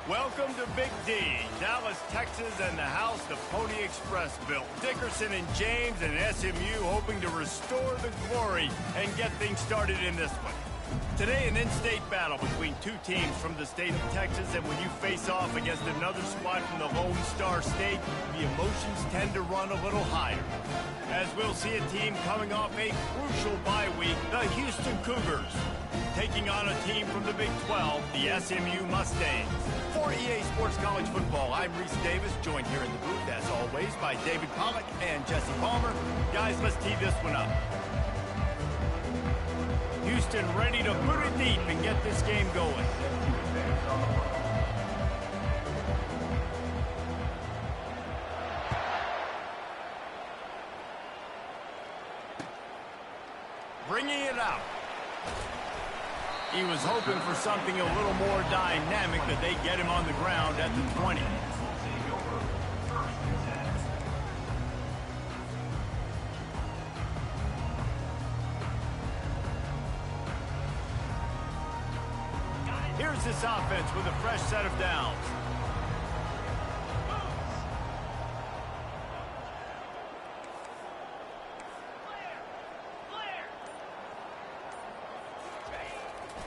Welcome to Big D, Dallas, Texas, and the house the Pony Express built. Dickerson and James and SMU hoping to restore the glory and get things started in this one. Today, an in-state battle between two teams from the state of Texas, and when you face off against another squad from the Lone Star State, the emotions tend to run a little higher. As we'll see a team coming off a crucial bye week, the Houston Cougars, taking on a team from the Big 12, the SMU Mustangs. For EA Sports College Football, I'm Reese Davis, joined here in the booth, as always, by David Pollack and Jesse Palmer. Guys, let's tee this one up. Houston ready to put it deep and get this game going. Bringing it out. He was hoping for something a little more dynamic, but they get him on the ground at the 20. Here's this offense with a fresh set of downs.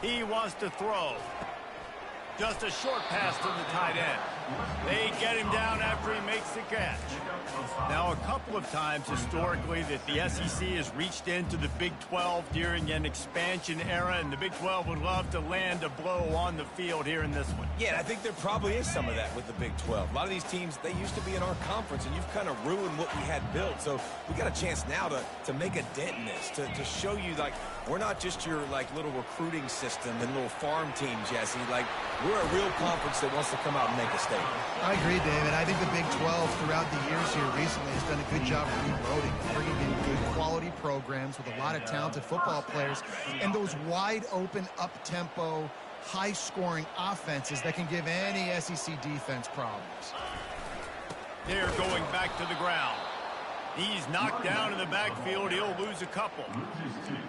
He wants to throw. Just a short pass to the tight end. They get him down after he makes the catch. Now, a couple of times historically that the SEC has reached into the Big 12 during an expansion era, and the Big 12 would love to land a blow on the field here in this one. Yeah, and I think there probably is some of that with the Big 12. A lot of these teams, they used to be in our conference, and you've kind of ruined what we had built. So we got a chance now to make a dent in this, to show you, like, we're not just your, like, little recruiting system and little farm team, Jesse. Like, we're a real conference that wants to come out and make a statement. I agree, David. I think the Big 12 throughout the years here recently has done a good job of reloading, bringing in good quality programs with a lot of talented football players and those wide open, up-tempo, high-scoring offenses that can give any SEC defense problems. They're going back to the ground. He's knocked down in the backfield. He'll lose a couple.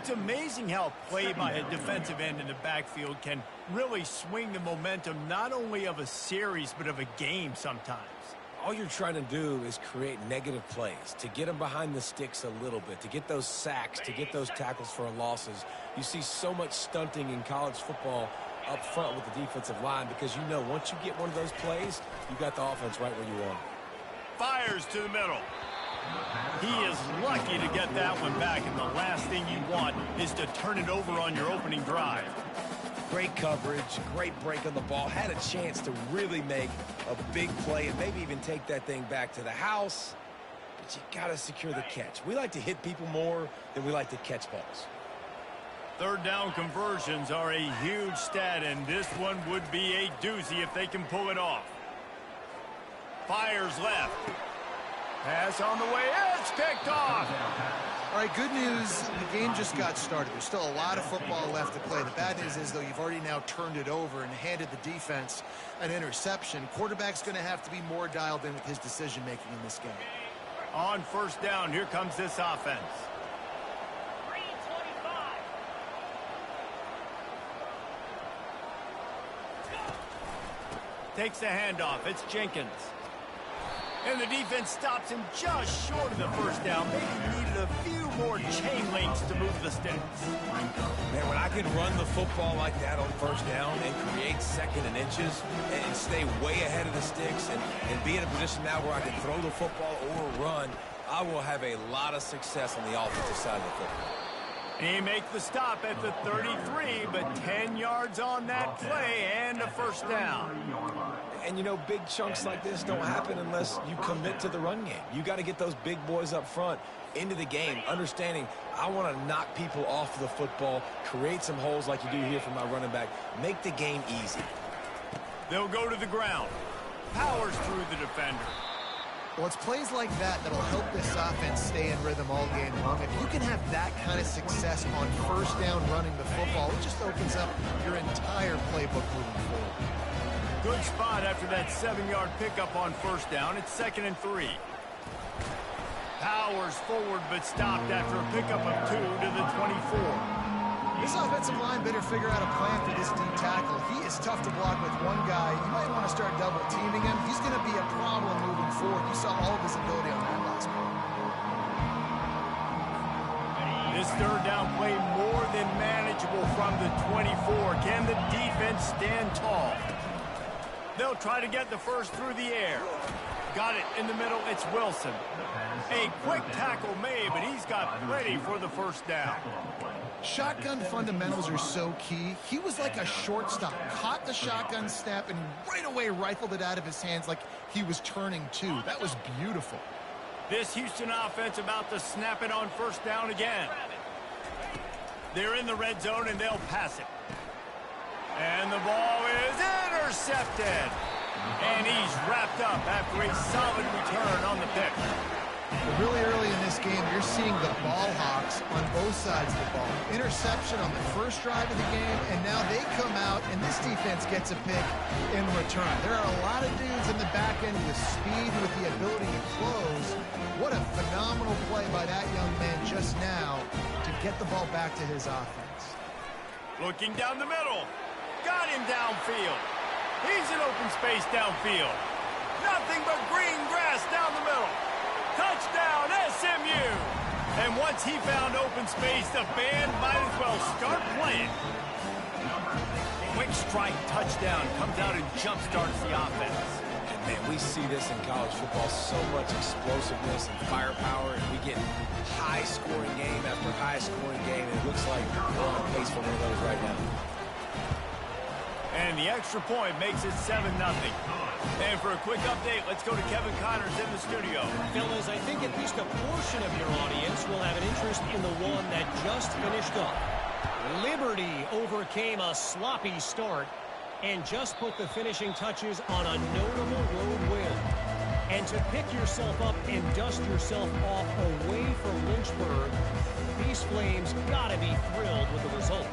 It's amazing how play by a defensive end in the backfield can really swing the momentum not only of a series but of a game sometimes. All you're trying to do is create negative plays, to get them behind the sticks a little bit, to get those sacks, to get those tackles for losses. You see so much stunting in college football up front with the defensive line because you know once you get one of those plays, you got the offense right where you want it. Fires to the middle. He is lucky to get that one back, and the last thing you want is to turn it over on your opening drive. Great coverage, great break on the ball, had a chance to really make a big play and maybe even take that thing back to the house, but you got to secure the catch. We like to hit people more than we like to catch balls. Third down conversions are a huge stat, and this one would be a doozy if they can pull it off. Fires left. Pass on the way. It's picked off. All right, good news. The game just got started. There's still a lot of football left to play. The bad news is, though, you've already now turned it over and handed the defense an interception. Quarterback's going to have to be more dialed in with his decision-making in this game. On first down, here comes this offense. Takes the handoff. It's Jenkins. And the defense stops him just short of the first down. Maybe needed a few more chain links to move the sticks. Man, when I can run the football like that on first down and create second and inches and stay way ahead of the sticks and be in a position now where I can throw the football or run, I will have a lot of success on the offensive side of the football. He makes the stop at the 33, but 10 yards on that play and a first down. And, you know, big chunks like this don't happen unless you commit to the run game. You got to get those big boys up front into the game, understanding I want to knock people off the football, create some holes like you do here for my running back, make the game easy. They'll go to the ground. Powers through the defender. Well, it's plays like that that'll help this offense stay in rhythm all game long. If you can have that kind of success on first down running the football, it just opens up your entire playbook moving forward. Good spot after that 7-yard pickup on first down. It's 2nd and 3. Powers forward but stopped after a pickup of 2 to the 24. This offensive line better figure out a plan for this D tackle. He is tough to block with one guy. You might want to start double teaming him. He's going to be a problem moving forward. You saw all of his ability on that last play. This third down play more than manageable from the 24. Can the defense stand tall? They'll try to get the first through the air. Got it in the middle. It's Wilson. A quick tackle made, but he's got plenty for the first down. Shotgun fundamentals are so key. He was like a shortstop. Caught the shotgun snap and right away rifled it out of his hands like he was turning two. That was beautiful. This Houston offense about to snap it on first down again. They're in the red zone and they'll pass it. And the ball is intercepted. And he's wrapped up after a solid return on the pick. But really early in this game, you're seeing the ball hawks on both sides of the ball. Interception on the first drive of the game, and now they come out, and this defense gets a pick in return. There are a lot of dudes in the back end with speed, with the ability to close. What a phenomenal play by that young man just now to get the ball back to his offense. Looking down the middle. Got him downfield. He's in open space downfield. Nothing but green grass down the middle. Touchdown, SMU! And once he found open space, the band might as well start playing. Quick strike touchdown comes out and jump-starts the offense. And, man, we see this in college football, so much explosiveness and firepower, and we get high-scoring game after high-scoring game, and it looks like we're on pace for one of those right now. And the extra point makes it 7-0. And for a quick update, let's go to Kevin Connors in the studio. Fellas, I think at least a portion of your audience will have an interest in the one that just finished up. Liberty overcame a sloppy start and just put the finishing touches on a notable road win. And to pick yourself up and dust yourself off away from Lynchburg, these Flames gotta be thrilled with the result.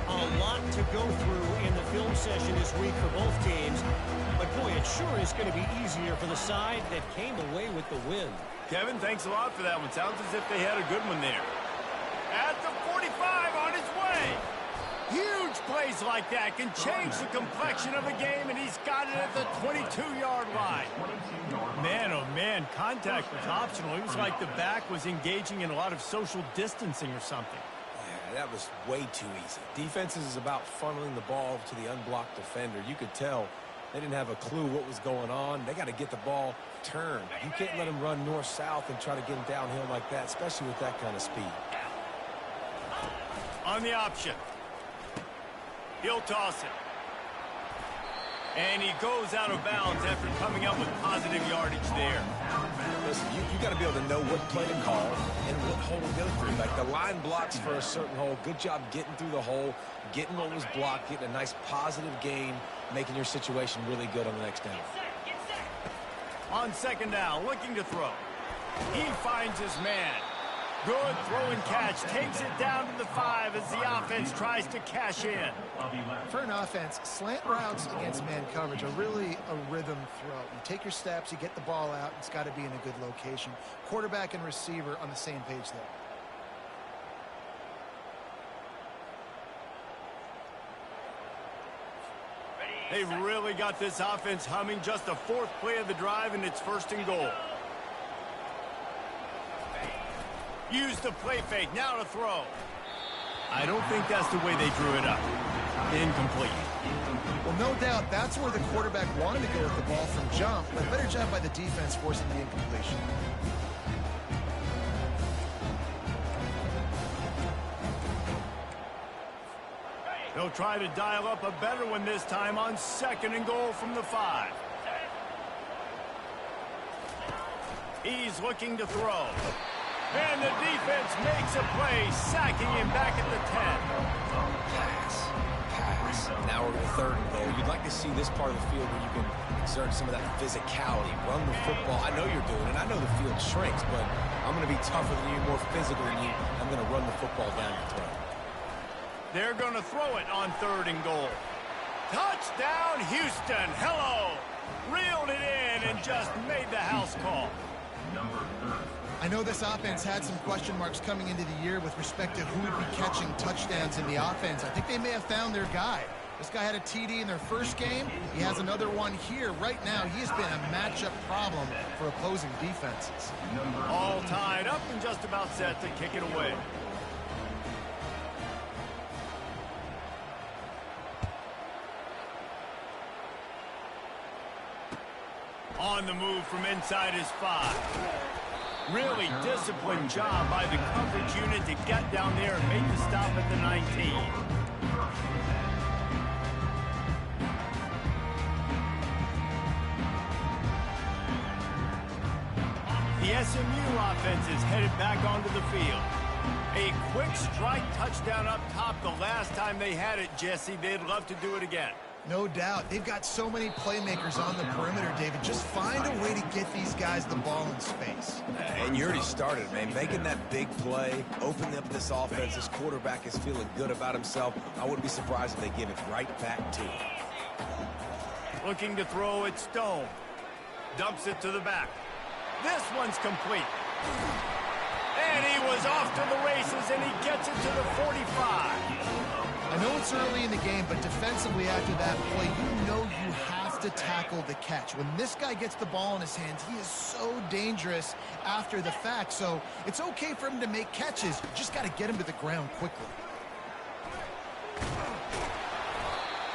A lot to go through in the film session this week for both teams. But, boy, it sure is going to be easier for the side that came away with the win. Kevin, thanks a lot for that one. Sounds as if they had a good one there. At the 45 on his way. Huge plays like that can change the complexion of a game, and he's got it at the 22-yard line. Man, oh, man, contact was optional. It was like the back was engaging in a lot of social distancing or something. That was way too easy. Defenses is about funneling the ball to the unblocked defender. You could tell they didn't have a clue what was going on. They got to get the ball turned. You can't let him run north-south and try to get him downhill like that, especially with that kind of speed. On the option. He'll toss it. And he goes out of bounds after coming up with positive yardage there. Listen, you got to be able to know what play to call and what hole to go through. Like the line blocks for a certain hole. Good job getting through the hole, getting what was blocked, getting a nice positive gain, making your situation really good on the next down. On second down, looking to throw. He finds his man. Good throw and catch. Takes it down to the 5 as the offense tries to cash in. For an offense, slant routes against man coverage are really a rhythm throw. You take your steps, you get the ball out, it's got to be in a good location. Quarterback and receiver on the same page there. They really got this offense humming. Just the 4th play of the drive, and it's 1st and goal. Use the play fake. Now to throw. I don't think that's the way they drew it up. Incomplete. Well, no doubt that's where the quarterback wanted to go with the ball from jump, but better job by the defense forcing the incompletion. They'll try to dial up a better one this time on 2nd and goal from the 5. He's looking to throw. And the defense makes a play, sacking him back at the 10. Pass. Now we're at 3rd and goal. You'd like to see this part of the field where you can exert some of that physicality, run the football. I know you're doing it. I know the field shrinks, but I'm going to be tougher than you, more physical than you. I'm going to run the football down your throat. They're going to throw it on 3rd and goal. Touchdown, Houston. Hello. Reeled it in and just made the house call. I know this offense had some question marks coming into the year with respect to who would be catching touchdowns in the offense. I think they may have found their guy. This guy had a TD in their first game. He has another one here. Right now, he has been a matchup problem for opposing defenses. All tied up and just about set to kick it away. On the move from inside his 5. Really disciplined job by the coverage unit to get down there and make the stop at the 19. The SMU offense is headed back onto the field. A quick strike touchdown up top the last time they had it, Jesse. They'd love to do it again. No doubt. They've got so many playmakers on the perimeter, David. Just find a way to get these guys the ball in space. And you already started, man. Making that big play, opening up this offense. This quarterback is feeling good about himself. I wouldn't be surprised if they give it right back to him. Looking to throw it, Stone. Dumps it to the back. This one's complete. And he was off to the races, and he gets it to the 45. I know it's early in the game, but defensively after that play, you know you have to tackle the catch. When this guy gets the ball in his hands, he is so dangerous after the fact. So it's okay for him to make catches. You just got to get him to the ground quickly.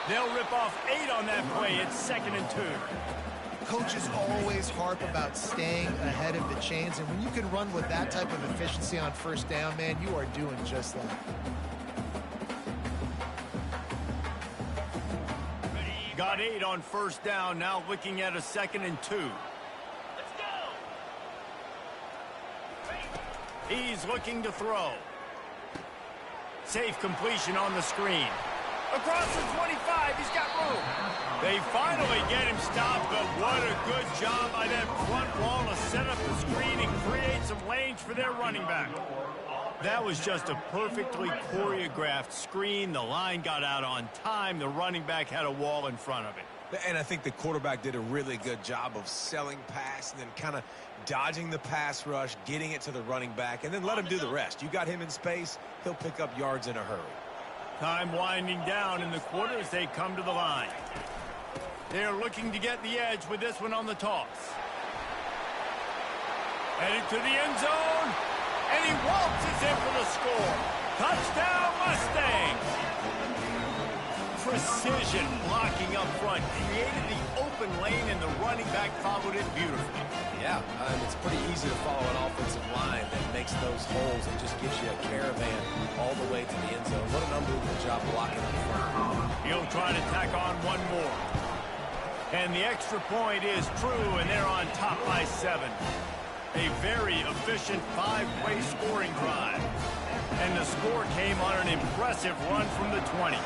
They'll rip off 8 on that play. It's 2nd and 2. Coaches always harp about staying ahead of the chains, and when you can run with that type of efficiency on first down, man, you are doing just that. Got 8 on first down, now looking at a 2nd and 2. Let's go! He's looking to throw. Safe completion on the screen. Across the 25, he's got room. They finally get him stopped, but what a good job by that front wall to set up the screen and create some lanes for their running back. That was just a perfectly choreographed screen. The line got out on time. The running back had a wall in front of it. And I think the quarterback did a really good job of selling pass and then kind of dodging the pass rush, getting it to the running back, and then let him do the rest. You got him in space, he'll pick up yards in a hurry. Time winding down in the quarter as they come to the line. They're looking to get the edge with this one on the toss. Headed to the end zone. And he waltzes in for the score. Touchdown, Mustangs! Precision blocking up front. Created the open lane, and the running back followed it beautifully. Yeah, it's pretty easy to follow an offensive line that makes those holes and just gives you a caravan all the way to the end zone. What an unbelievable job blocking up front. He'll try to tack on one more. And the extra point is true, and they're on top by 7. A very efficient 5-play scoring drive. And the score came on an impressive run from the 20.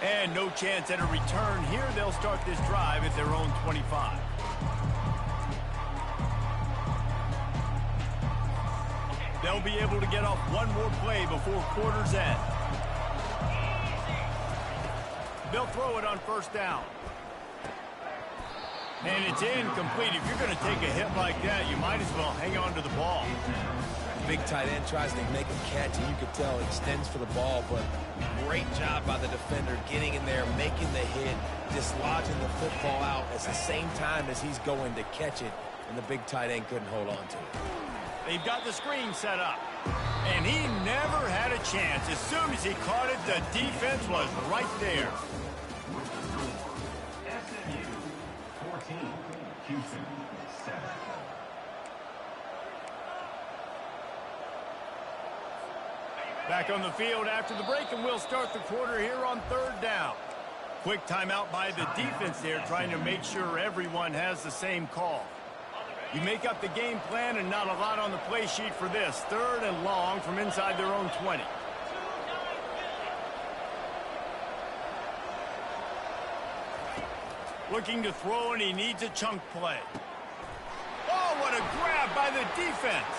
And no chance at a return here. They'll start this drive at their own 25. They'll be able to get off one more play before quarter's end. They'll throw it on first down. And it's incomplete. If you're going to take a hit like that, you might as well hang on to the ball. Big tight end tries to make a catch, and you could tell extends for the ball, but great job by the defender getting in there, making the hit, dislodging the football out at the same time as he's going to catch it, and the big tight end couldn't hold on to it. They've got the screen set up. And he never had a chance. As soon as he caught it, the defense was right there. SMU 14, Houston 7. Back on the field after the break, and we'll start the quarter here on third down. Quick timeout by the defense there, trying to make sure everyone has the same call. You make up the game plan, and not a lot on the play sheet for this. 3rd and long from inside their own 20. Looking to throw, and he needs a chunk play. Oh, what a grab by the defense.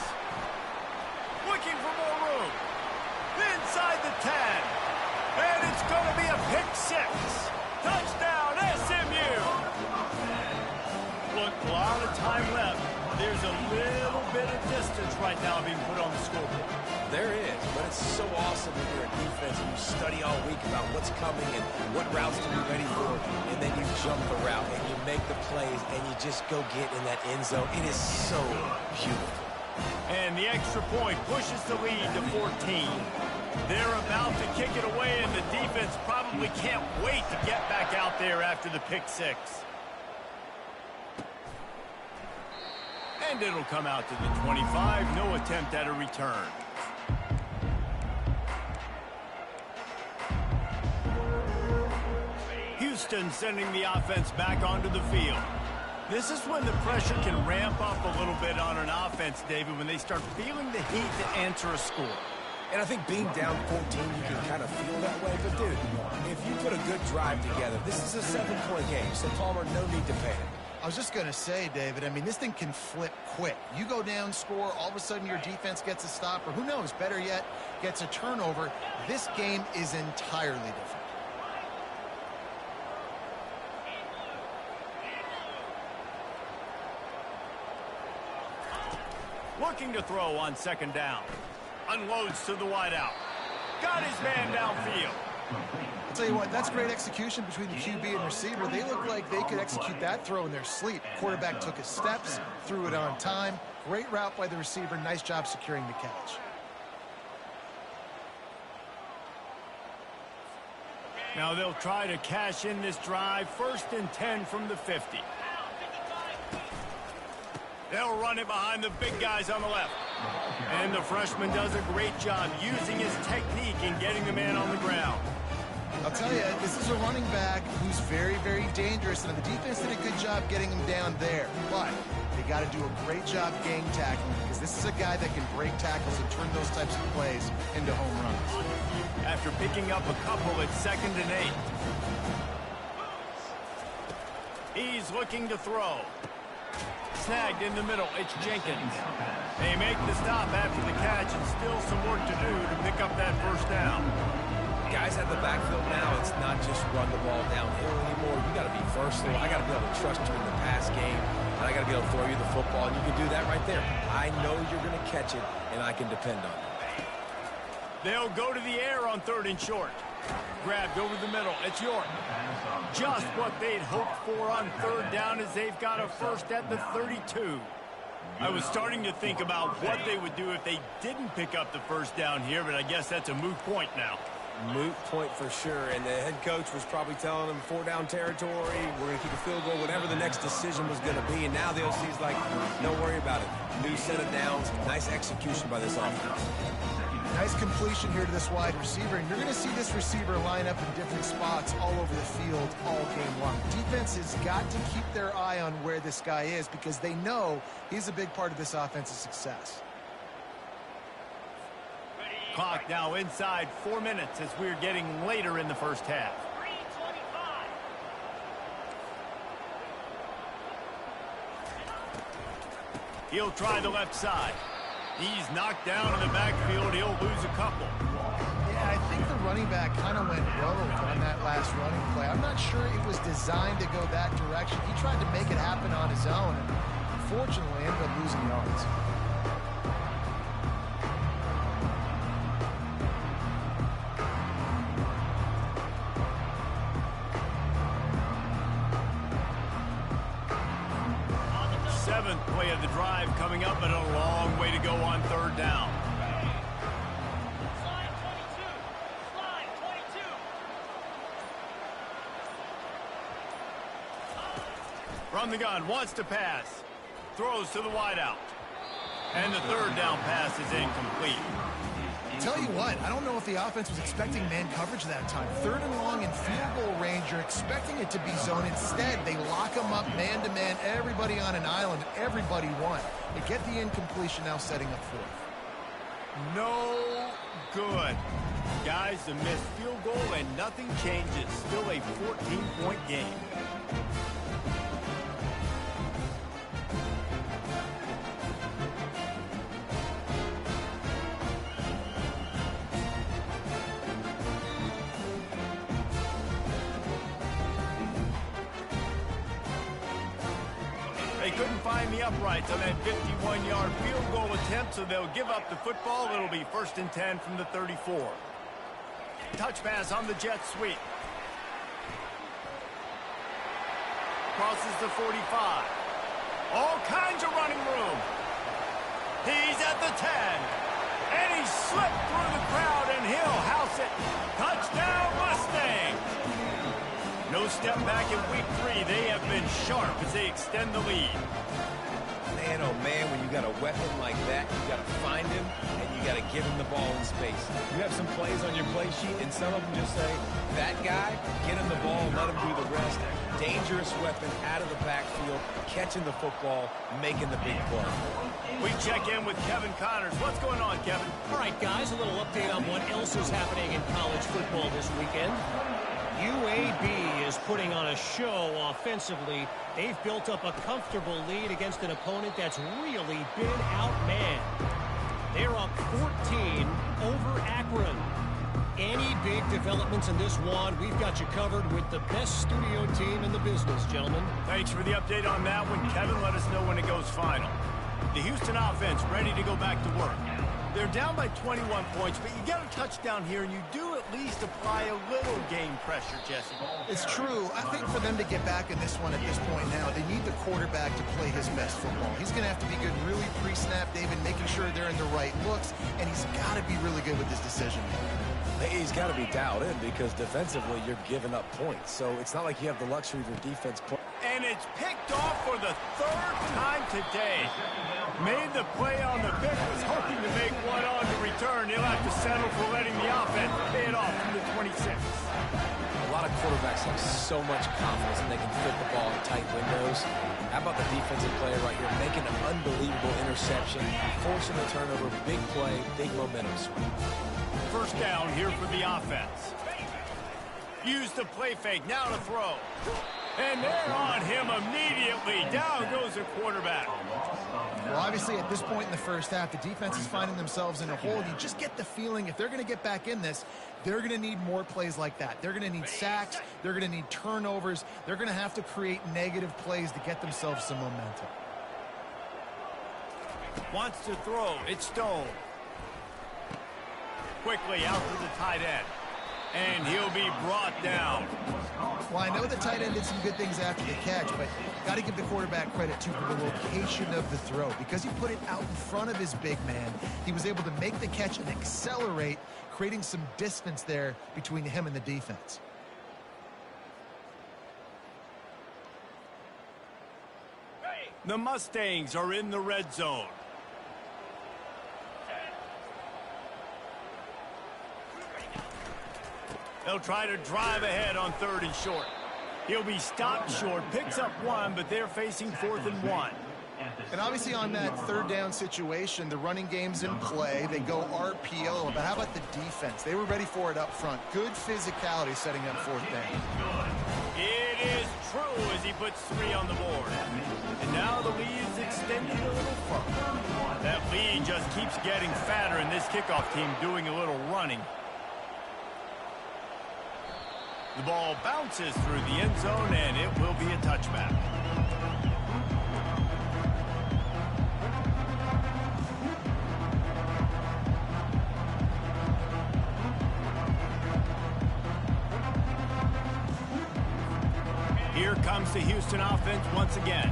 Looking for more room. Inside the 10. And it's going to be a pick 6. Touchdown, SMU! time left. There's a little bit of distance right now being put on the scoreboard. There is, but it's so awesome when you're a defense and you study all week about what's coming and what routes to be ready for, and then you jump the route and you make the plays and you just go get in that end zone. It is so beautiful. And the extra point pushes the lead to 14. They're about to kick it away, and the defense probably can't wait to get back out there after the pick six. And it'll come out to the 25. No attempt at a return. Houston sending the offense back onto the field. This is when the pressure can ramp up a little bit on an offense, David, when they start feeling the heat to answer a score. And I think being down 14, you can kind of feel that way. But, dude, if you put a good drive together, this is a 7-point game. So, Palmer, no need to panic. I was just going to say, David, I mean, this thing can flip quick. You go down, score, all of a sudden your defense gets a stop, or who knows, better yet, gets a turnover. This game is entirely different. Looking to throw on second down. Unloads to the wideout. Got his man downfield. I'll tell you what, that's great execution between the QB and receiver. They look like they could execute that throw in their sleep. Quarterback took his steps, threw it on time. Great route by the receiver. Nice job securing the catch. Now they'll try to cash in this drive. 1st and 10 from the 50. They'll run it behind the big guys on the left. And the freshman does a great job using his technique and getting the man on the ground. I'll tell you, this is a running back who's very, very dangerous, and the defense did a good job getting him down there. But they got to do a great job gang tackling, because this is a guy that can break tackles and turn those types of plays into home runs. After picking up a couple, it's 2nd and 8. He's looking to throw. Snagged in the middle. It's Jenkins. They make the stop after the catch, and still some work to do to pick up that 1st down. Guys at the backfield now, it's not just run the ball downhill anymore. You got to be versatile. I got to be able to trust you in the pass game, and I got to be able to throw you the football, and you can do that right there. I know you're going to catch it, and I can depend on you. They'll go to the air on 3rd and short. Grabbed over the middle. It's York. Just what they'd hoped for on 3rd down, as they've got a 1st at the 32. I was starting to think about what they would do if they didn't pick up the 1st down here, but I guess that's a moot point now. Moot point for sure, and the head coach was probably telling them 4-down territory, we're going to kick a field goal, whatever the next decision was going to be, and now the OC's like, don't worry about it. New set of downs, nice execution by this offense. Nice completion here to this wide receiver, and you're going to see this receiver line up in different spots all over the field all game long. Defense has got to keep their eye on where this guy is, because they know he's a big part of this offense's success. Clock now inside 4 minutes as we're getting later in the 1st half. He'll try the left side. He's knocked down in the backfield. He'll lose a couple. Yeah, I think the running back kind of went rogue on that last running play. I'm not sure it was designed to go that direction. He tried to make it happen on his own, and unfortunately ended up losing yards. Play of the drive coming up, but a long way to go on 3rd down. From the gun, wants to pass. Throws to the wideout. And the 3rd down pass is incomplete. Tell you what, I don't know if the offense was expecting man coverage that time. 3rd and long in field goal range, you're expecting it to be zone. Instead, they lock them up man-to-man, everybody on an island, everybody won. They get the incompletion, now setting up 4th. No good. Guys, the missed field goal and nothing changes. Still a 14-point game. They couldn't find the uprights on that 51-yard field goal attempt, so they'll give up the football. It'll be 1st and 10 from the 34. Touch pass on the jet sweep. Crosses the 45. All kinds of running room. He's at the 10. And he slipped through the crowd, and he'll house it. Touchdown, Mustang! No step back in week 3. They have been sharp as they extend the lead. Man, oh man, when you got a weapon like that, you got to find him, and you got to give him the ball in space. You have some plays on your play sheet, and some of them just say, that guy, get him the ball, let him do the rest. Dangerous weapon out of the backfield, catching the football, making the big play. We check in with Kevin Connors. What's going on, Kevin? All right, guys, a little update on what else is happening in college football this weekend. UAB is putting on a show offensively. They've built up a comfortable lead against an opponent that's really been outmanned. They're up 14 over Akron. Any big developments in this one, we've got you covered with the best studio team in the business, gentlemen. Thanks for the update on that one, Kevin. Let us know when it goes final. The Houston offense ready to go back to work. They're down by 21 points, but you get a touchdown here, and you do at least apply a little game pressure, Jesse. It's true. I think for them to get back in this one at this point now, they need the quarterback to play his best football. He's going to have to be good really pre-snap, David, making sure they're in the right looks, and he's got to be really good with his decision making. He's got to be dialed in because defensively you're giving up points. So it's not like you have the luxury of your defense. And it's picked off for the 3rd time today. Made the play on the pick, was hoping to make one on to return. He'll have to settle for letting the offense pay it off from the 26. A lot of quarterbacks have so much confidence and they can fit the ball in tight windows. How about the defensive player right here making an unbelievable interception, forcing a turnover, big play, big momentum swing. 1st down here for the offense. Use the play fake, now to throw. And they're on him immediately. Down goes the quarterback. Well, obviously, at this point in the first half, the defense is finding themselves in a hole. You just get the feeling if they're going to get back in this, they're going to need more plays like that. They're going to need sacks. They're going to need turnovers. They're going to have to create negative plays to get themselves some momentum. Wants to throw. It's Stone. Quickly out to the tight end. And he'll be brought down. Well, I know the tight end did some good things after the catch, but got to give the quarterback credit, too, for the location of the throw. Because he put it out in front of his big man, he was able to make the catch and accelerate, creating some distance there between him and the defense. The Mustangs are in the red zone. They'll try to drive ahead on 3rd and short. He'll be stopped short, picks up 1, but they're facing 4th and 1. And obviously on that 3rd down situation, the running game's in play. They go RPO, but how about the defense? They were ready for it up front. Good physicality setting up 4th down. It is true as he puts 3 on the board. And now the lead's extended a little further. That lead just keeps getting fatter, and this kickoff team doing a little running. The ball bounces through the end zone, and it will be a touchback. Here comes the Houston offense once again.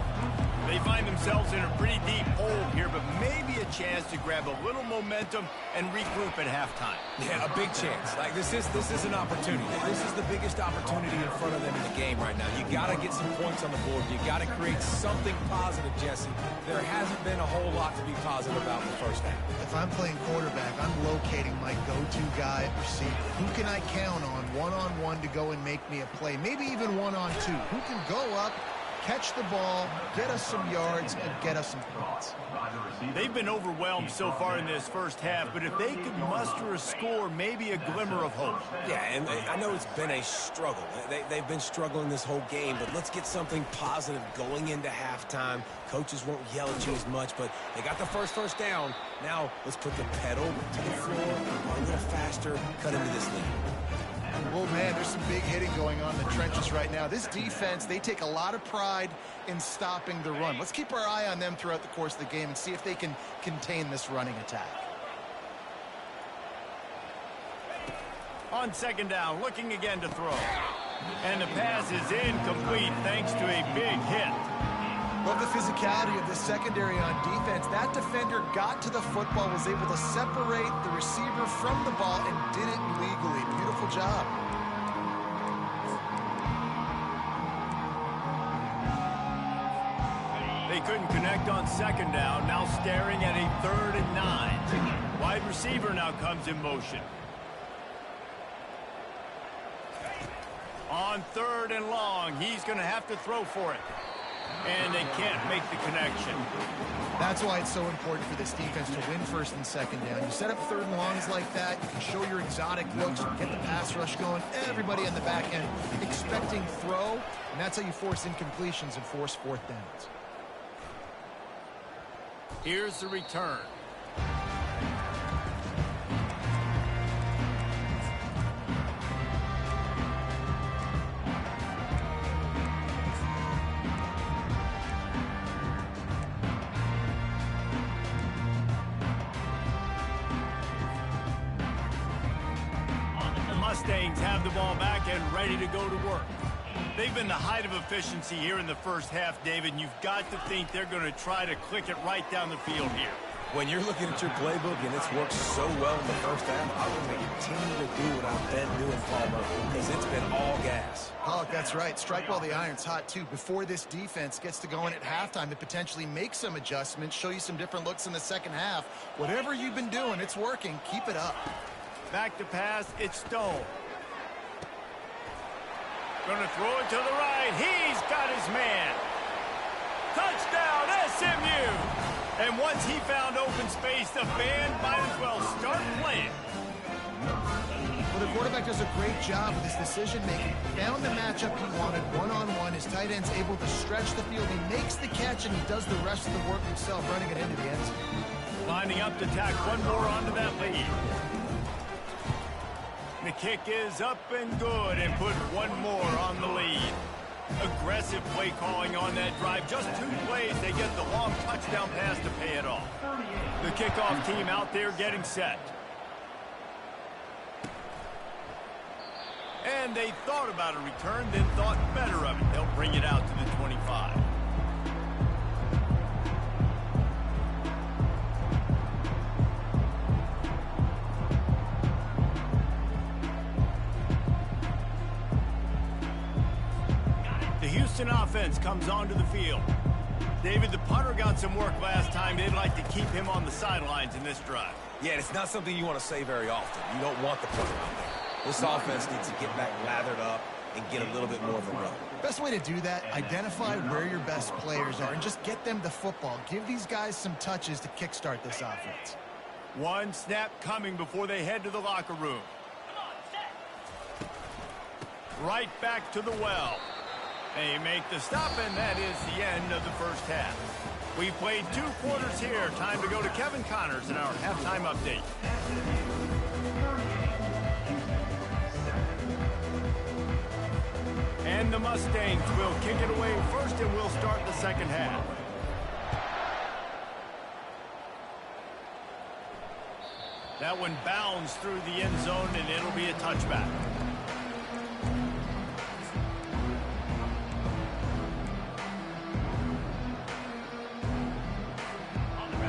They find themselves in a pretty deep hole here, but maybe a chance to grab a little momentum and regroup at halftime. Yeah, a big chance. Like this is an opportunity. This is the biggest opportunity in front of them in the game right now. You got to get some points on the board. You got to create something positive, Jesse. There hasn't been a whole lot to be positive about in the first half. If I'm playing quarterback, I'm locating my go-to guy at receiver. Who can I count on one-on-one to go and make me a play? Maybe even one-on-two. Who can go up, catch the ball, get us some yards, and get us some points. They've been overwhelmed so far in this first half, but if they could muster a score, maybe a glimmer of hope. Yeah, and I know it's been a struggle. They've been struggling this whole game, but let's get something positive going into halftime. Coaches won't yell at you as much, but they got the first down. Now let's put the pedal to the floor, a little faster, cut into this lead. Oh, man, there's some big hitting going on in the trenches right now. This defense, they take a lot of pride in stopping the run. Let's keep our eye on them throughout the course of the game and see if they can contain this running attack. On second down, looking again to throw. And the pass is incomplete thanks to a big hit. Love the physicality of this secondary on defense. That defender got to the football, was able to separate the receiver from the ball, and did it legally. Beautiful job. They couldn't connect on second down, now staring at a 3rd and 9. Wide receiver now comes in motion. On 3rd and long, he's going to have to throw for it. And they can't make the connection. That's why it's so important for this defense to win 1st and 2nd down. You set up 3rd and longs like that, you can show your exotic looks, get the pass rush going, everybody on the back end expecting throw, and that's how you force incompletions and force 4th downs. Here's the return. Mustangs have the ball back and ready to go to work. They've been the height of efficiency here in the first half, David, and you've got to think they're going to try to click it right down the field here. When you're looking at your playbook and it's worked so well in the first half, I want to continue to do what I've been doing, Palmer, because it's been all gas. Oh, that's right. Strike while the iron's hot, too. Before this defense gets to going at halftime to potentially make some adjustments, show you some different looks in the second half. Whatever you've been doing, it's working. Keep it up. Back to pass, it's Stone. Gonna throw it to the right. He's got his man. Touchdown, SMU! And once he found open space, the band might as well start playing. Well, the quarterback does a great job with his decision-making. Found the matchup he wanted, one-on-one. His tight end's able to stretch the field. He makes the catch, and he does the rest of the work himself, running it into the end zone. Lining up to tack one more onto that lead. The kick is up and good, and put one more on the lead. Aggressive play calling on that drive. Just 2 plays, they get the long touchdown pass to pay it off. The kickoff team out there getting set. And they thought about a return, then thought better of it. They'll bring it out to the 25. Houston offense comes onto the field. David, the punter got some work last time. They'd like to keep him on the sidelines in this drive. Yeah, it's not something you want to say very often. You don't want the punter out there. This offense needs to get back lathered up and get a little bit more of a run. Best way to do that, identify where your best players are and just get them the football. Give these guys some touches to kickstart this offense. One snap coming before they head to the locker room. Right back to the well. They make the stop, and that is the end of the first half. We've played 2 quarters here. Time to go to Kevin Connors in our halftime update. And the Mustangs will kick it away first, and we'll start the second half. That one bounds through the end zone, and it'll be a touchback.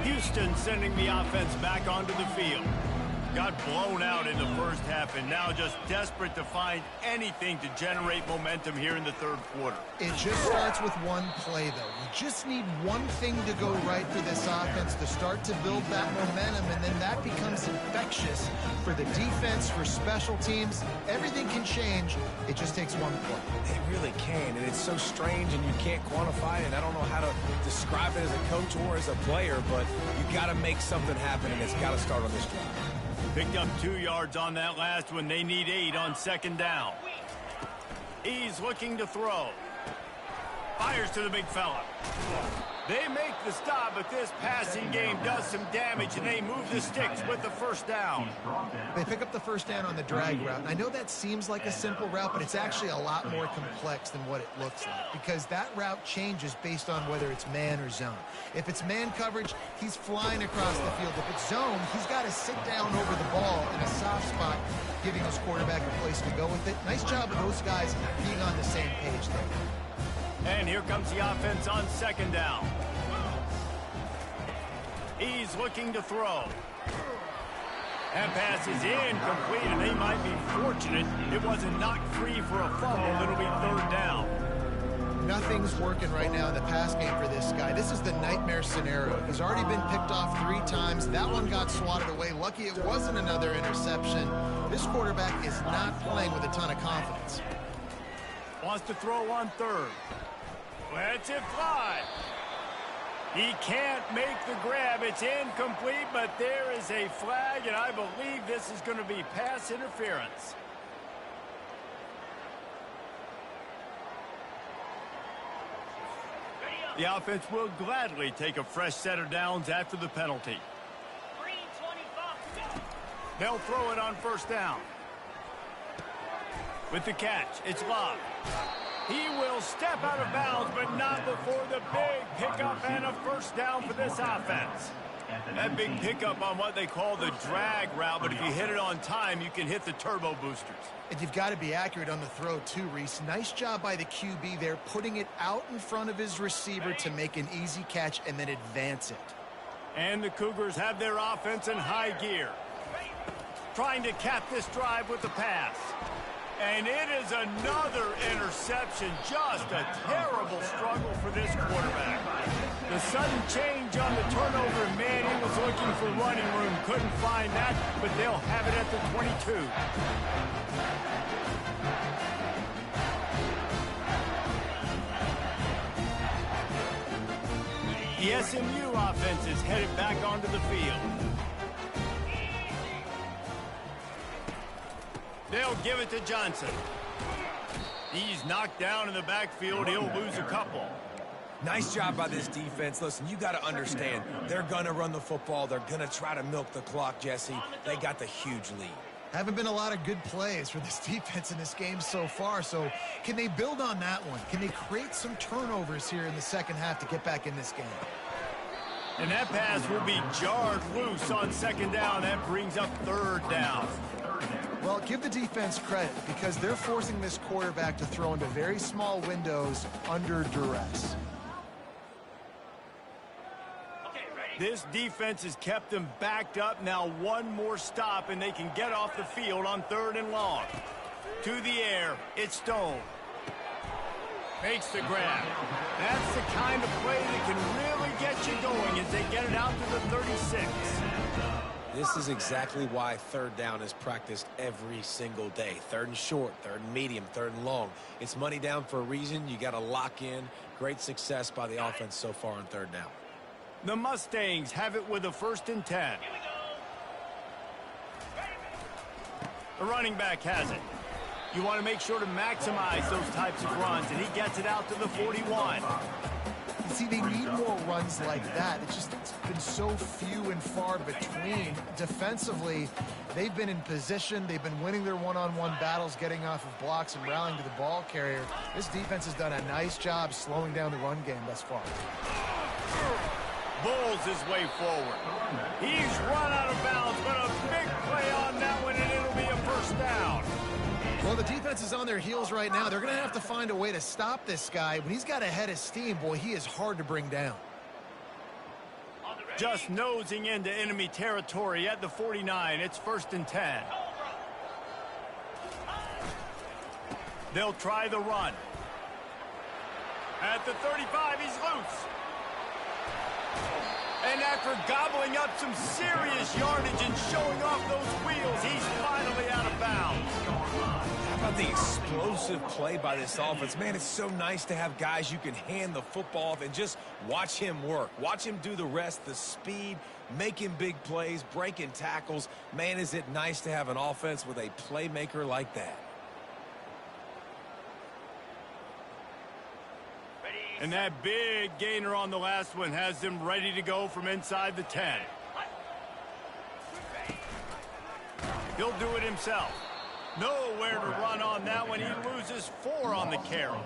Houston sending the offense back onto the field. Got blown out in the first half and now just desperate to find anything to generate momentum here in the third quarter. It just starts with one play, though. You just need one thing to go right for this offense to start to build that momentum, and then that becomes infectious for the defense, for special teams. Everything can change. It just takes one play. It really can, and it's so strange, and you can't quantify it. I don't know how to describe it as a coach or as a player, but you got to make something happen, and it's got to start on this drive. Picked up 2 yards on that last one. They need 8 on second down. He's looking to throw. Fires to the big fella. They make the stop, but this passing game does some damage, and they move the sticks with the first down. They pick up the first down on the drag route. And I know that seems like a simple route, but it's actually a lot more complex than what it looks like, because that route changes based on whether it's man or zone. If it's man coverage, he's flying across the field. If it's zone, he's got to sit down over the ball in a soft spot, giving his quarterback a place to go with it. Nice job of those guys being on the same page there. And here comes the offense on second down. He's looking to throw. That pass is incomplete, and they might be fortunate it wasn't knocked free for a fumble. It'll be third down. Nothing's working right now in the pass game for this guy. This is the nightmare scenario. He's already been picked off 3 times. That one got swatted away. Lucky it wasn't another interception. This quarterback is not playing with a ton of confidence. Wants to throw on third. Lets it fly. He can't make the grab. It's incomplete, but there is a flag, and I believe this is going to be pass interference. The offense will gladly take a fresh set of downs after the penalty. They'll throw it on first down. With the catch, it's Love. He will step out of bounds, but not before the big pickup and a first down for this offense. That big pickup on what they call the drag route, but if you hit it on time, you can hit the turbo boosters. And you've got to be accurate on the throw too, Reese. Nice job by the QB there, putting it out in front of his receiver to make an easy catch and then advance it. And the Cougars have their offense in high gear. Trying to cap this drive with the pass. And it is another interception. Just a terrible struggle for this quarterback. The sudden change on the turnover, man, he was looking for running room. Couldn't find that, but they'll have it at the 22. The SMU offense is headed back onto the field. They'll give it to Johnson. He's knocked down in the backfield. He'll lose a couple. Nice job by this defense. Listen, you got to understand, they're going to run the football. They're going to try to milk the clock, Jesse. They got the huge lead. Haven't been a lot of good plays for this defense in this game so far, so can they build on that one? Can they create some turnovers here in the second half to get back in this game? And that pass will be jarred loose on second down. That brings up third down. Well, give the defense credit because they're forcing this quarterback to throw into very small windows under duress. This defense has kept them backed up. Now one more stop, and they can get off the field on third and long. To the air, it's Stone. Makes the grab. That's the kind of play that can really get you going as they get it out to the 36. This is exactly why third down is practiced every single day. Third and short, third and medium, third and long. It's money down for a reason. You got to lock in. Great success by the offense so far on third down. The Mustangs have it with a 1st and 10. The running back has it. You want to make sure to maximize those types of runs, and he gets it out to the 41. See, they need more runs like that. It's been so few and far between. Defensively, they've been in position. They've been winning their one-on-one battles, getting off of blocks and rallying to the ball carrier. This defense has done a nice job slowing down the run game thus far. Bulls his way forward. He's run out of bounds, but a big play on that one, and it'll be a first down. Well, the defense is on their heels right now. They're going to have to find a way to stop this guy. When he's got a head of steam, boy, he is hard to bring down. Just nosing into enemy territory at the 49. It's 1st and 10. They'll try the run. At the 35, he's loose. And after gobbling up some serious yardage and showing off those wheels, he's finally out of bounds. How about the explosive play by this offense? Man, it's so nice to have guys you can hand the football off and just watch him work. Watch him do the rest, the speed, making big plays, breaking tackles. Man, is it nice to have an offense with a playmaker like that. And that big gainer on the last one has them ready to go from inside the 10. He'll do it himself. Nowhere to run on that one. He loses 4 on the carry.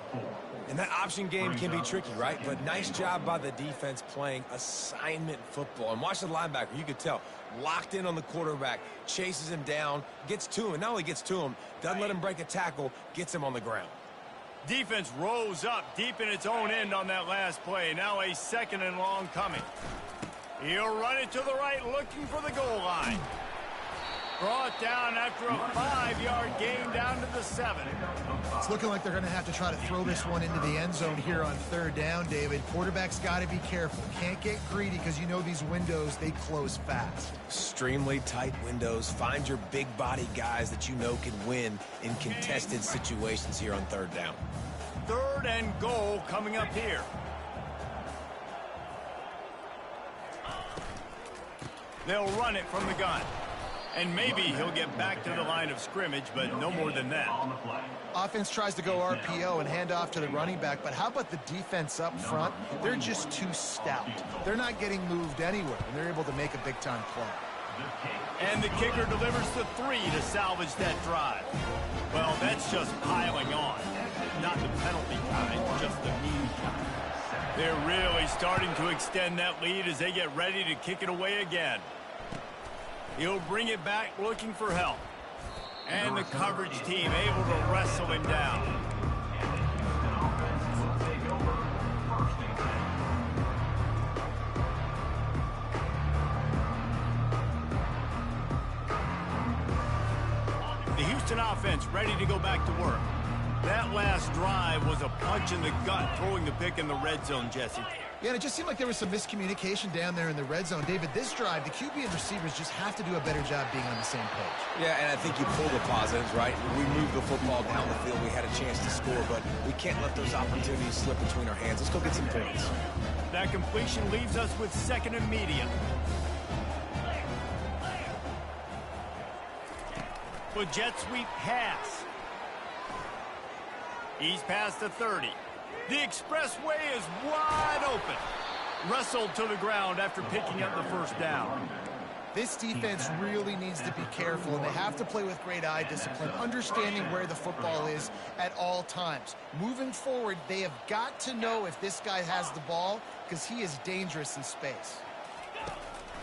And that option game can be tricky, right? But nice job by the defense playing assignment football. And watch the linebacker. You could tell. Locked in on the quarterback. Chases him down. Gets to him. And not only gets to him, doesn't let him break a tackle. Gets him on the ground. Defense rose up deep in its own end on that last play. Now a 2nd and long coming. He'll run it to the right, looking for the goal line. Brought down after a 5-yard gain down to the 7. It's looking like they're going to have to try to throw this one into the end zone here on 3rd down, David. Quarterback's got to be careful. Can't get greedy because you know these windows, they close fast. Extremely tight windows. Find your big body guys that you know can win in contested situations here on 3rd down. 3rd and goal coming up here. They'll run it from the gun. And maybe he'll get back to the line of scrimmage, but no more than that. Offense tries to go RPO and hand off to the running back, but how about the defense up front? They're just too stout. They're not getting moved anywhere, and they're able to make a big-time play. And the kicker delivers the 3 to salvage that drive. Well, that's just piling on. Not the penalty kind, just the mean kind. They're really starting to extend that lead as they get ready to kick it away again. He'll bring it back looking for help. And the coverage team able to wrestle him down. The Houston offense ready to go back to work. That last drive was a punch in the gut, throwing the pick in the red zone, Jesse. Yeah, and it just seemed like there was some miscommunication down there in the red zone. David, this drive, the QB and receivers just have to do a better job being on the same page. Yeah, and I think you pull the positives, right? We moved the football down the field. We had a chance to score, but we can't let those opportunities slip between our hands. Let's go get some points. That completion leaves us with 2nd and medium. A jet sweep pass. He's past the 30. The expressway is wide open. Wrestled to the ground after picking up the 1st down. This defense really needs to be careful, and they have to play with great eye discipline, understanding where the football is at all times. Moving forward, they have got to know if this guy has the ball because he is dangerous in space.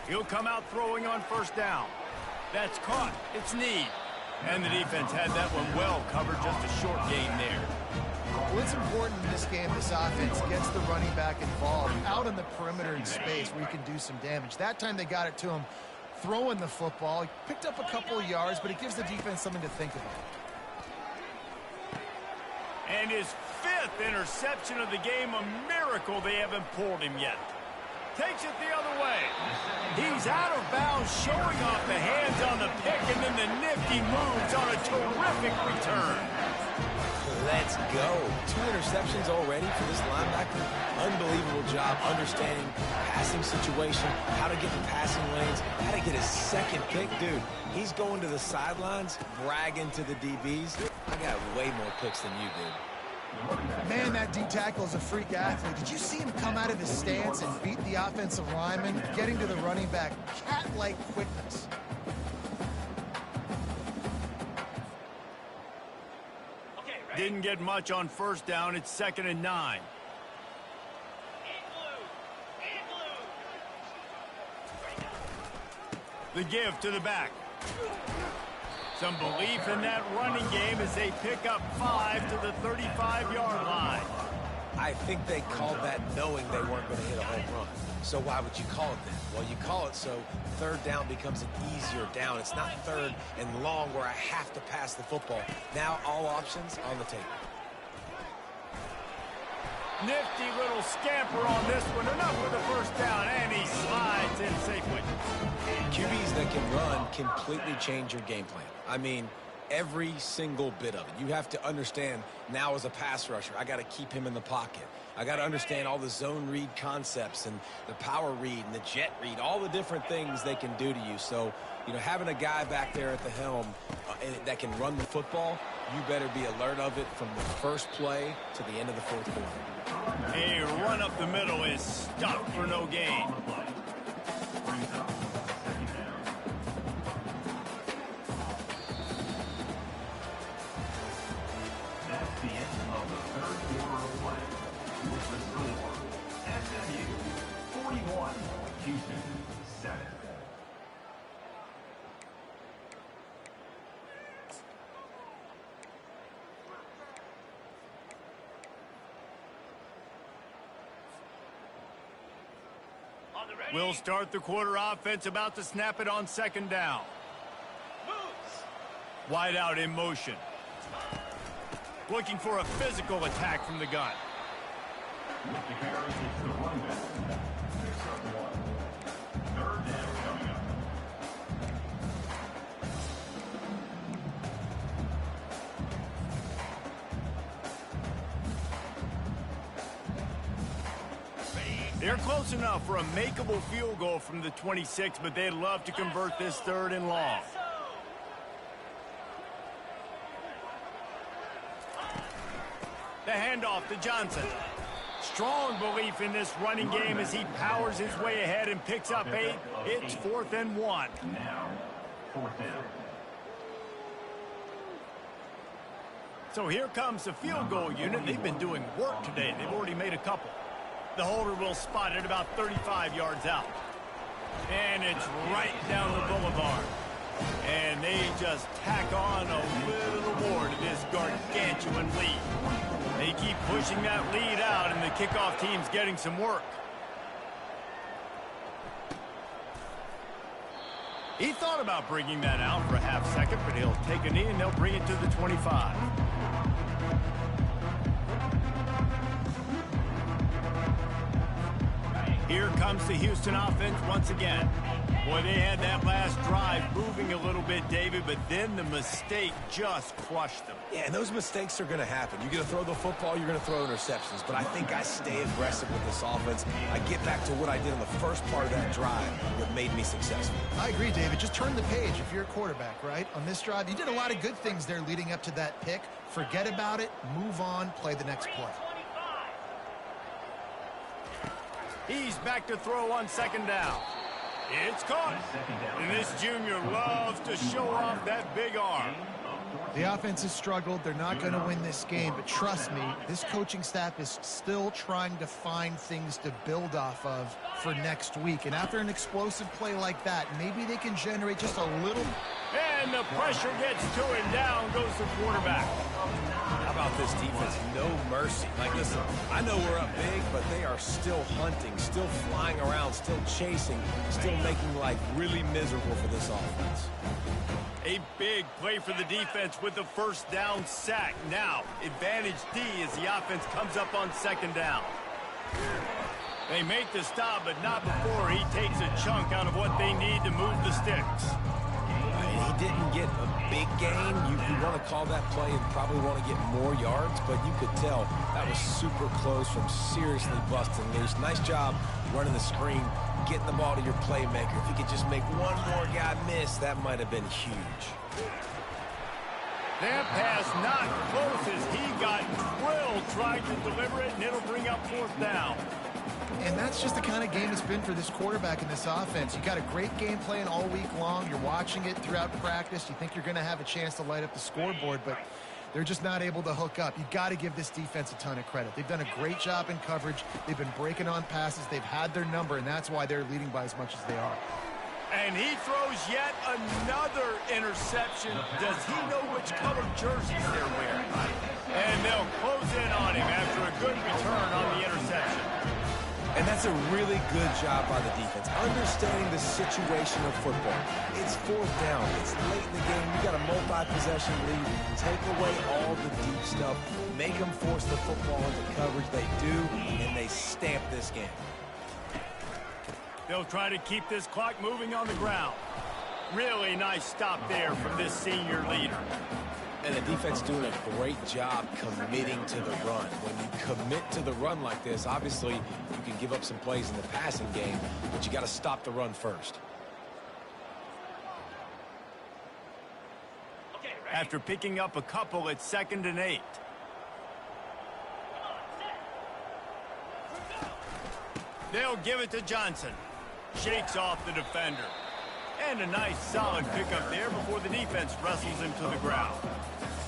He'll come out throwing on 1st down. That's caught. It's Need. And the defense had that one well covered, just a short gain there. Well, it's important in this game, this offense gets the running back involved out on the perimeter in space where you can do some damage. That time they got it to him throwing the football. He picked up a couple of yards, but it gives the defense something to think about. And his 5th interception of the game, a miracle they haven't pulled him yet. Takes it the other way. He's out of bounds, showing off the hands on the pick, and then the nifty moves on a terrific return. Let's go. 2 interceptions already for this linebacker. Unbelievable job understanding passing situation, how to get in passing lanes, how to get his 2nd pick. Dude, he's going to the sidelines, bragging to the DBs. I got way more picks than you did. Man, that D tackle is a freak athlete. Did you see him come out of his stance and beat the offensive lineman, getting to the running back? Cat-like quickness. Didn't get much on 1st down. It's 2nd and 9. The give to the back. Some belief in that running game as they pick up 5 to the 35-yard line. I think they called that knowing they weren't going to hit a home run. So why would you call it that? Well, you call it so 3rd down becomes an easier down. It's not 3rd and long where I have to pass the football. Now all options on the table. Nifty little scamper on this one. Enough for the 1st down, and he slides in safely. QBs that can run completely change your game plan. I mean, every single bit of it. You have to understand now as a pass rusher, I got to keep him in the pocket. I got to understand all the zone read concepts and the power read and the jet read, all the different things they can do to you. So, you know, having a guy back there at the helm that can run the football, you better be alert of it from the first play to the end of the fourth quarter. A run up the middle is stopped for no gain. That's the end of the third quarter of play. With the score, SMU 41, Houston 7. We'll start the quarter offense, about to snap it on second down. Wide out in motion. Looking for a physical attack from the gun. With the carry, it's the running back. Picks up 1. Third down coming up. They're close enough for a makeable field goal from the 26, but they'd love to convert this third and long. The handoff to Johnson. Strong belief in this running game as he powers his way ahead and picks up 8. It's 4th and 1. Now, 4th down. So here comes the field goal unit. They've been doing work today. They've already made a couple. The holder will spot it about 35 yards out. And it's right down the boulevard. And they just tack on a little more to this gargantuan lead. They keep pushing that lead out, and the kickoff team's getting some work. He thought about bringing that out for a half second, but he'll take a knee and they'll bring it to the 25. Here comes the Houston offense once again. Boy, they had that last drive moving a little bit, David, but then the mistake just crushed them. Yeah, and those mistakes are going to happen. You're going to throw the football, you're going to throw interceptions. But I think I stay aggressive with this offense. I get back to what I did in the first part of that drive that made me successful. I agree, David. Just turn the page if you're a quarterback, right? On this drive, you did a lot of good things there leading up to that pick. Forget about it, move on, play the next play. He's back to throw on second down. It's caught. And this junior loves to show off that big arm. The offense has struggled. They're not going to win this game, but trust me, this coaching staff is still trying to find things to build off of for next week. And after an explosive play like that, maybe they can generate just a little. And the pressure gets to him. Down goes the quarterback. How about this defense? No mercy. Like, listen, I know we're up big, but they are still hunting, still flying around, still chasing, still making life really miserable for this offense. A big play for the defense with the first down sack. Now, advantage D as the offense comes up on second down. They make the stop, but not before he takes a chunk out of what they need to move the sticks. He didn't get a big gain. You want to call that play and probably want to get more yards, but you could tell that was super close from seriously busting loose. Nice job running the screen, getting the ball to your playmaker. If you could just make one more guy miss, that might have been huge. That pass not close as he got drilled trying to deliver it, and it'll bring up 4th down. And that's just the kind of game it's been for this quarterback in this offense. You got a great game plan all week long. You're watching it throughout practice. You think you're going to have a chance to light up the scoreboard, but they're just not able to hook up. You got to give this defense a ton of credit. They've done a great job in coverage. They've been breaking on passes. They've had their number, and that's why they're leading by as much as they are. And he throws yet another interception. Does he know which color jerseys they're wearing? And they'll close in on him after a good return on the interception. And that's a really good job by the defense, understanding the situation of football. It's 4th down. It's late in the game. You got a multi-possession lead. Take away all the deep stuff. Make them force the football into coverage. They do, and they stamp this game. They'll try to keep this clock moving on the ground. Really nice stop there from this senior leader. And the defense doing a great job committing to the run. When you commit to the run like this, obviously you can give up some plays in the passing game, but you got to stop the run first. After picking up a couple, it's 2nd and 8. They'll give it to Johnson. Shakes off the defender. And a nice solid pickup there before the defense wrestles him to the ground.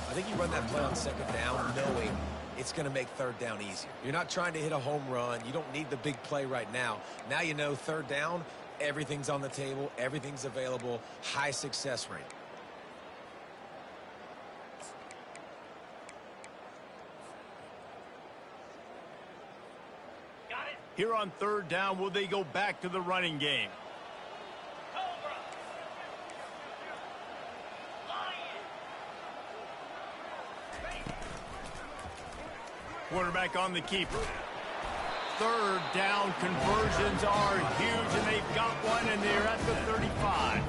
I think you run that play on 2nd down knowing it's going to make 3rd down easier. You're not trying to hit a home run. You don't need the big play right now. Now you know 3rd down, everything's on the table, everything's available, high success rate. Here on 3rd down, will they go back to the running game? Quarterback on the keeper. 3rd down conversions are huge, and they've got one, and they're at the 35.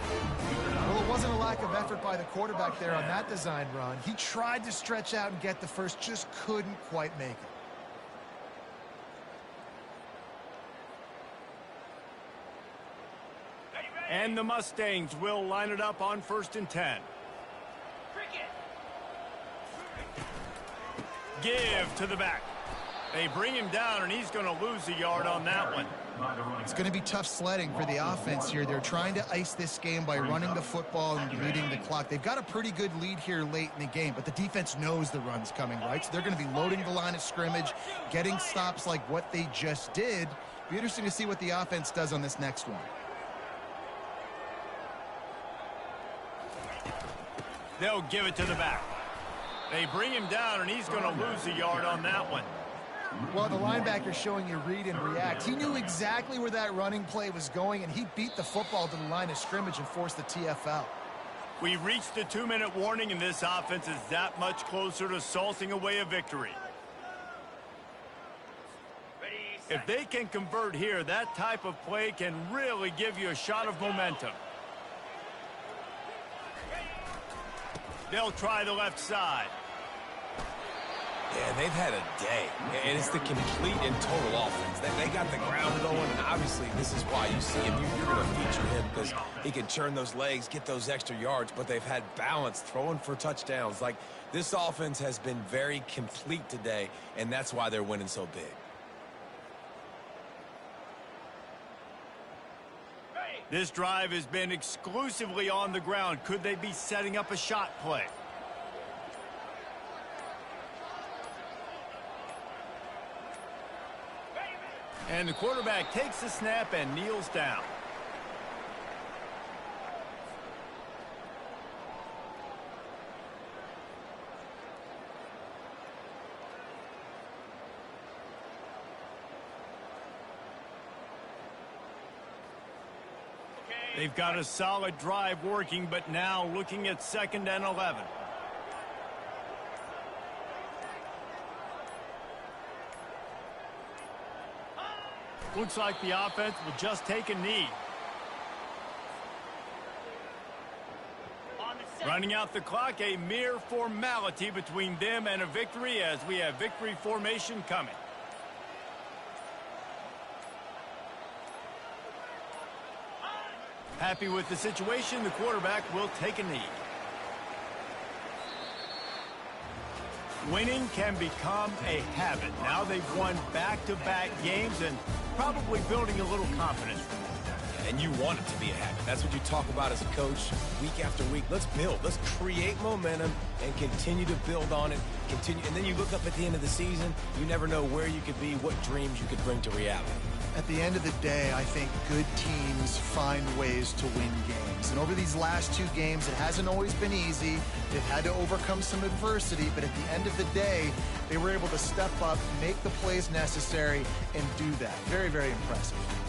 Well, it wasn't a lack of effort by the quarterback there on that design run. He tried to stretch out and get the first, just couldn't quite make it. And the Mustangs will line it up on 1st and 10. Give to the back. They bring him down, and he's going to lose a yard on that one. It's going to be tough sledding for the offense here. They're trying to ice this game by running the football and beating the clock. They've got a pretty good lead here late in the game, but the defense knows the run's coming, right? So they're going to be loading the line of scrimmage, getting stops like what they just did. Be interesting to see what the offense does on this next one. They'll give it to the back. They bring him down, and he's going to lose a yard on that one. Well, the linebacker's showing you read and react. He knew exactly where that running play was going, and he beat the football to the line of scrimmage and forced the TFL. We reached the 2-minute warning, and this offense is that much closer to salting away a victory. If they can convert here, that type of play can really give you a shot of momentum. They'll try the left side. Yeah, they've had a day, and it's the complete and total offense. They got the ground going, and obviously this is why you see him. You're going to feature him because he can churn those legs, get those extra yards, but they've had balance, throwing for touchdowns. Like, this offense has been very complete today, and that's why they're winning so big. This drive has been exclusively on the ground. Could they be setting up a shot play? And the quarterback takes the snap and kneels down. They've got a solid drive working, but now looking at 2nd and 11. Looks like the offense will just take a knee. Running out the clock, a mere formality between them and a victory as we have victory formation coming. Happy with the situation, the quarterback will take a knee. Winning can become a habit. Now they've won back-to-back games and probably building a little confidence from that. And you want it to be a habit. That's what you talk about as a coach week after week. Let's build. Let's create momentum and continue to build on it. Continue, and then you look up at the end of the season, you never know where you could be, what dreams you could bring to reality. At the end of the day, I think good teams find ways to win games. And over these last 2 games, it hasn't always been easy. They've had to overcome some adversity, but at the end of the day, they were able to step up, make the plays necessary, and do that. Very, very impressive.